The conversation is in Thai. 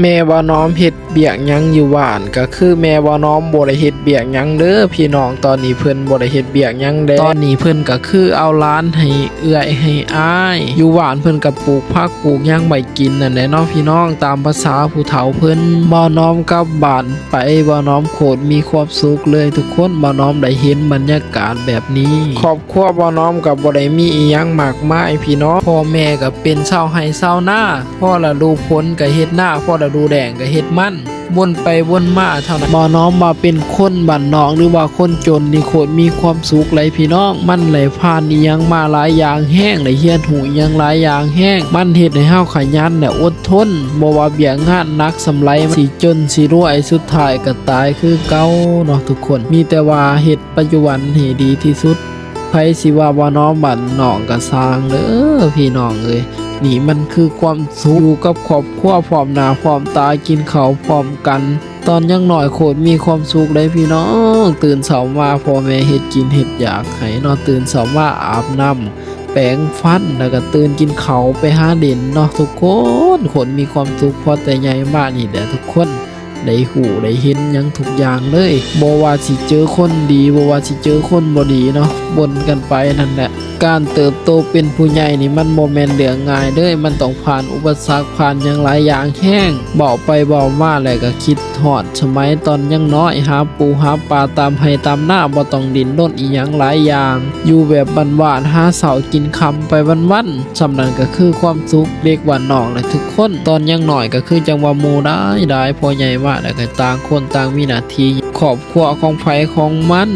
แม่บ่น้อมเฮ็ดเบียกหยังอยู่บ้านก็คือแม่บ่น้อมบ่ได้เฮ็ดเบียกหยังเด้อพี่น้องตอนนี้เพิ่นบ่ได้เฮ็ดเบียกหยังเด้ตอนนี้เพิ่นก็คือเอาร้านให้เอื้อยให้อ้ายอยู่บ้านเพิ่นก็ปลูกผักปลูกหยังไว้กินนั่นแหละเนาะพี่น้องตามภาษาผู้เฒ่าเพิ่นบ่น้อมกลับบ้านไปบ่น้อมโคตรมีความสุขเลยทุกคนบ่น้อมได้เห็นบรรยากาศแบบนี้ครอบครัวบ่น้อมก็บ่ได้มีอิหยังมากมายพี่น้องพ่อแม่ก็เป็นชาวไร่ชาวนาพอฤดูฝนก็เฮ็ดนาพอฤดูแล้งก็เฮ็ดมันวนไปวนมาเท่านั้นบ่น้อมมาเป็นคนบ้านนอกหรือว่าคนจนนี่โคตรมีความสุขเลยพี่น้องมันไหลผ่านอีหยังมาหลายอย่างแห้งได้เฮียนหูอีหยังหลายอย่างแห้งมันเฮ็ดให้เฮาขยันและอดทนบ่ว่าเบี้ยงานหนักสำไรสิจนสิรวยสุดท้ายก็ตายคือเก่าเนาะทุกคนมีแต่ว่าเฮ็ดปัจจุบันให้ดีที่สุดไผสิว่าบ่น้อมบ้านนอกก็สร้างเด้อพี่น้องเอ้ยนี่มันคือความสุขอยู่กับครอบครัวพร้อมหน้าพร้อมตากินข้าวพร้อมกันตอนยังน้อยโคตรมีความสุขเลยพี่น้องตื่นเช้ามาพ่อแม่เฮ็ดกินเฮ็ดอยากให้เนาะตื่นเช้ามาอาบน้ำแปรงฟันแล้วก็ตื่นกินข้าวไปหาเด่นเนาะทุกคนมีความสุขพอแต่ใหญ่มากนี่แหละทุกคนได้หูได้เห็นหยังทุกอย่างเลยบ่ว่าสิเจอคนดีบ่ว่าสิเจอคนบ่ดีเนาะบ่นกันไปนั่นแหละการเติบโตเป็นผู้ใหญ่นี่มันบ่แม่นเรื่องง่ายเด้อมันต้องผ่านอุปสรรคผ่านหยังหลายอย่างแห้งเว้าไปเว้ามาแล้วก็คิดฮอดสมัยตอนยังน้อยหาปูหาปลาตามไร่ตามนาบ่ต้องดิ้นรนอีหยังหลายอย่างอยู่แบบบ้านๆหาเช้ากินค่ำไปวันๆสำนั้นก็คือความสุขเด็กบ้านนอกแหละทุกคนตอนยังน้อยก็คือจังว่าหมู่ได้พอใหญ่มาแล้วก็ต่างคนต่างมีหน้าที่ครอบครัวของไผของมัน